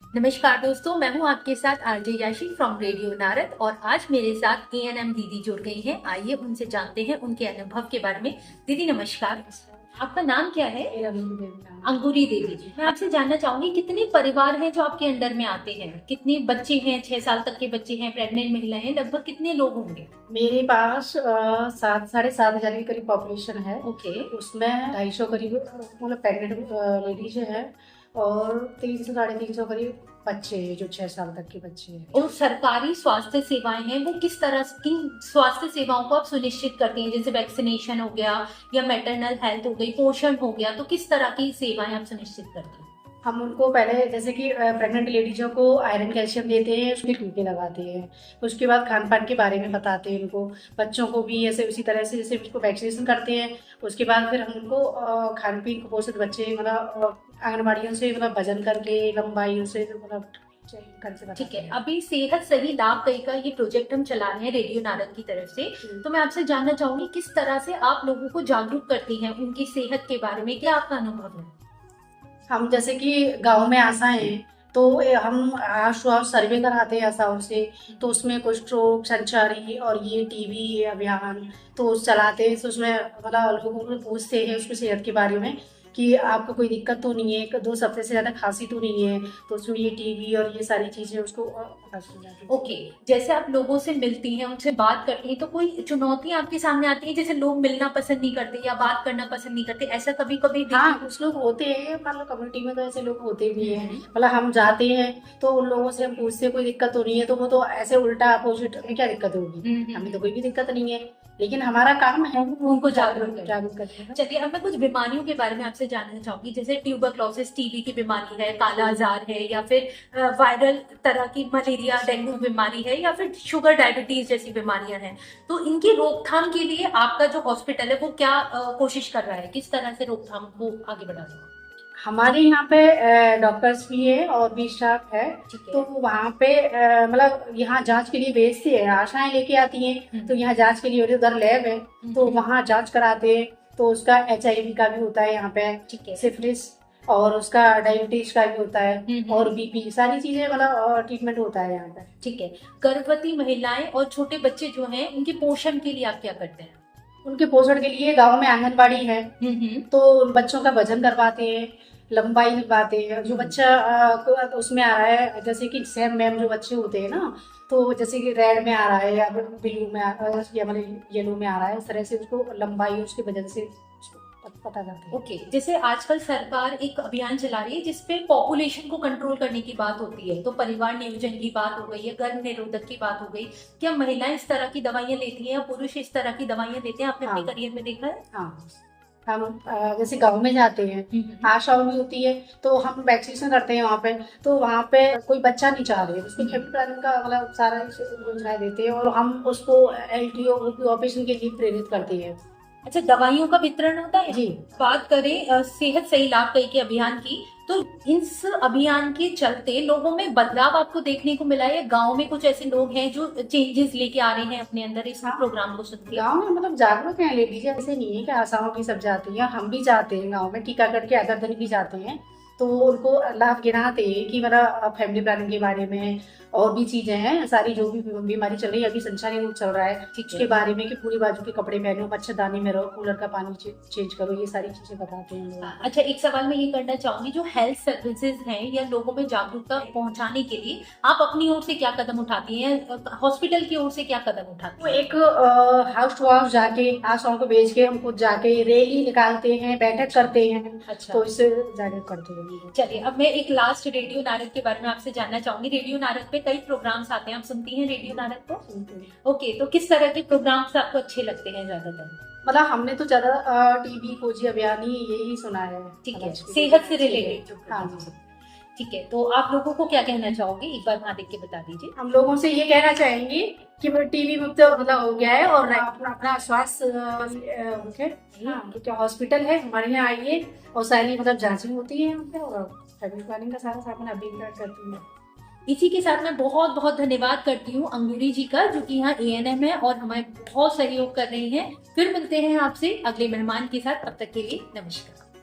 नमस्कार दोस्तों, मैं हूं आपके साथ आरजे याशी फ्रॉम रेडियो नारद और आज मेरे साथ एएनएम दीदी जुड़ गई हैं। आइए उनसे जानते हैं उनके अनुभव के बारे में। दीदी नमस्कार, आपका नाम क्या है? अंगूरी देवी जी। मैं आपसे जानना चाहूंगी कितने परिवार हैं जो आपके अंडर में आते हैं, कितने बच्चे हैं, 6 साल तक के बच्चे हैं, प्रेग्नेंट महिलाएं हैं, लगभग कितने लोग होंगे? मेरे पास 7-7.5 हजार के करीब पॉपुलेशन है। ओके। उसमें 250 करीब मतलब प्रेग्नेंट लेडीज है और 300-350 करीब बच्चे हैं जो 6 साल तक के बच्चे हैं। और सरकारी स्वास्थ्य सेवाएं हैं वो किस तरह की स्वास्थ्य सेवाओं को आप सुनिश्चित करते हैं? जैसे वैक्सीनेशन हो गया या मैटरनल हेल्थ हो गई, पोषण हो गया, तो किस तरह की सेवाएं आप सुनिश्चित करते हैं? हम उनको पहले जैसे कि प्रेग्नेंट लेडीजों को आयरन कैल्शियम देते हैं, उसके टीके लगाते हैं। उसके बाद खान पान के बारे में बताते हैं उनको। बच्चों को भी ऐसे उसी तरह से जैसे उसको वैक्सीनेशन करते हैं। उसके बाद फिर हम उनको खान पीन कुपोषित बच्चे मतलब आंगनबाड़ियों से मतलब वजन करके लंबाई से मतलब ठीक है, अभी सेहत सही लाभ कई का ये प्रोजेक्ट हम चला रहे हैं रेडियो नारद की तरफ से। तो मैं आपसे जानना चाहूंगी किस तरह से आप लोगों को जागरूक करती हैं उनकी सेहत के बारे में, क्या आपका अनुभव है? हम जैसे कि गांव में आशाएं हैं तो हम आस सर्वे कराते हैं आशाओं से। तो उसमें कुष्ठ रोग संचारी और ये टीबी अभियान तो चलाते हैं। तो उसमें मतलब लोगों को पूछते हैं उसकी सेहत के बारे में कि आपको कोई दिक्कत तो नहीं है, 2 हफ्ते से ज़्यादा खांसी तो नहीं है, तो उसमें ये टीबी और ये सारी चीज़ें उसको पता चल जाती है। ओके, जैसे आप लोगों से मिलती हैं, उनसे बात करती हैं, तो कोई चुनौती आपके सामने आती है जैसे लोग मिलना पसंद नहीं करते या बात करना पसंद नहीं करते, ऐसा कभी कभी? हाँ, कुछ लोग होते हैं मतलब कम्युनिटी में तो ऐसे लोग होते भी हैं। मतलब हम जाते हैं तो उन लोगों से हम पूछते हैं कोई दिक्कत तो नहीं है, तो वो तो ऐसे उल्टा अपोजिट में क्या दिक्कत होगी, हमें तो कोई भी दिक्कत नहीं है। लेकिन हमारा काम है उनको जागरूक करना। चलिए, अब मैं कुछ बीमारियों के बारे में आपसे जानना चाहूंगी, जैसे ट्यूबरक्लोसिस, टीबी की बीमारी है, काला आजार है, या फिर वायरल तरह की मलेरिया डेंगू बीमारी है, या फिर शुगर डायबिटीज जैसी बीमारियां हैं। तो इनकी रोकथाम के लिए आपका जो हॉस्पिटल है वो क्या कोशिश कर रहा है, किस तरह से रोकथाम को आगे बढ़ा रहा है? हमारे यहाँ पे डॉक्टर्स भी है और भी स्टाफ है। तो वहाँ पे मतलब यहाँ जांच के लिए भेजते हैं, आशाएं लेके आती हैं तो यहाँ जांच के लिए उधर लैब है तो वहाँ जांच कराते हैं। तो उसका HIV का भी होता है यहाँ पे, सिफिलिस और उसका डायबिटीज का भी होता है और BP सारी चीजें मतलब ट्रीटमेंट होता है यहाँ पे। ठीक है, गर्भवती महिलाएं और छोटे बच्चे जो हैं उनके पोषण के लिए आप क्या करते हैं? उनके पोषण के लिए गांव में आंगनबाड़ी है तो बच्चों का वजन करवाते हैं, लंबाई निभाते हैं। जो बच्चा उसमें आ रहा है जैसे कि सेम मैम जो बच्चे होते हैं ना, तो जैसे कि रेड में आ रहा है या ब्लू में या मतलब येलो में आ रहा है, उस तरह से उसको लंबाई उसकी वजह से पता करते हैं। ओके, जैसे आजकल सरकार एक अभियान चला रही है जिसपे पॉपुलेशन को कंट्रोल करने की बात होती है, तो परिवार नियोजन की बात हो गई या गर्भ निरोधक की बात हो गई। क्या महिलाएं इस तरह की दवाइयां लेती हैं या पुरुष इस तरह की दवाइयां लेते हैं? आपने अपने करियर में देखा है? हाँ, हम जैसे गांव में जाते हैं, आशा भी होती है तो हम वैक्सीनेशन करते हैं वहाँ पे। तो वहाँ पे कोई बच्चा नहीं चाह रहे, उसको फैमिली प्लानिंग का मतलब सारा योजना देते हैं और हम उसको LTO ऑपरेशन के लिए प्रेरित करते हैं। अच्छा, दवाइयों का वितरण होता है जी। बात करें सेहत सही लाभ कई के अभियान की, तो इस अभियान के चलते लोगों में बदलाव आपको देखने को मिला है? गांव में कुछ ऐसे लोग हैं जो चेंजेस लेके आ रहे हैं अपने अंदर इस प्रोग्राम को सुन के? गाँव में मतलब जागरूक है लेडीज, ऐसे नहीं है कि आशाओं की सब जाती है, हम भी जाते हैं गाँव में टीकाकरण के अदर दिन भी जाते हैं। तो उनको लाभ गिनाते हैं कि मतलब फैमिली प्लानिंग के बारे में और भी चीजें हैं सारी, जो भी बीमारी चल रही है, अभी संचारी रोग चल रहा है उसके बारे में कि पूरी बाजू के कपड़े पहनो, मच्छरदानी में रहो, कूलर का पानी चेंज करो, ये सारी चीजें बताते हैं। अच्छा, एक सवाल मैं ये करना चाहूंगी, जो हेल्थ सर्विसेज हैं या लोगों में जागरूकता पहुंचाने के लिए आप अपनी ओर से क्या कदम उठाती हैं, हॉस्पिटल की ओर से क्या कदम उठाती हैं? एक हाउस टू हाउस जाके आशाओं को भेज के हम खुद जाके रैली निकालते हैं, बैठक करते हैं। अच्छा, तो इससे जागरूक करते हैं। चलिए, अब मैं एक लास्ट रेडियो नारद के बारे में आपसे जानना चाहूंगी। रेडियो नारद पे कई प्रोग्राम्स आते हैं, आप सुनती हैं रेडियो नारद को? ओके, तो किस तरह के प्रोग्राम्स आपको अच्छे लगते हैं ज्यादातर? मतलब हमने तो ज्यादा टीबी खोजी अभियान ही यही सुना है। ठीक है, सेहत से रिलेटेड। हाँ जी। ठीक है, तो आप लोगों को क्या कहना चाहोगे, एक बार वहाँ देख के बता दीजिए। हम लोगों से ये कहना चाहेंगे कि टीबी मुक्त मतलब हो गया है और अपना स्वास्थ्य हॉस्पिटल है हमारे यहाँ आइए और सारी मतलब जांचें होती है यहाँ पे और फैमिली प्लानिंग का सारा सामान अभी करती है। इसी के साथ मैं बहुत बहुत धन्यवाद करती हूँ अंगूरी जी का, जो कि यहाँ ANM है और हमें बहुत सहयोग कर रही हैं। फिर मिलते हैं आपसे अगले मेहमान के साथ, तब तक के लिए नमस्कार।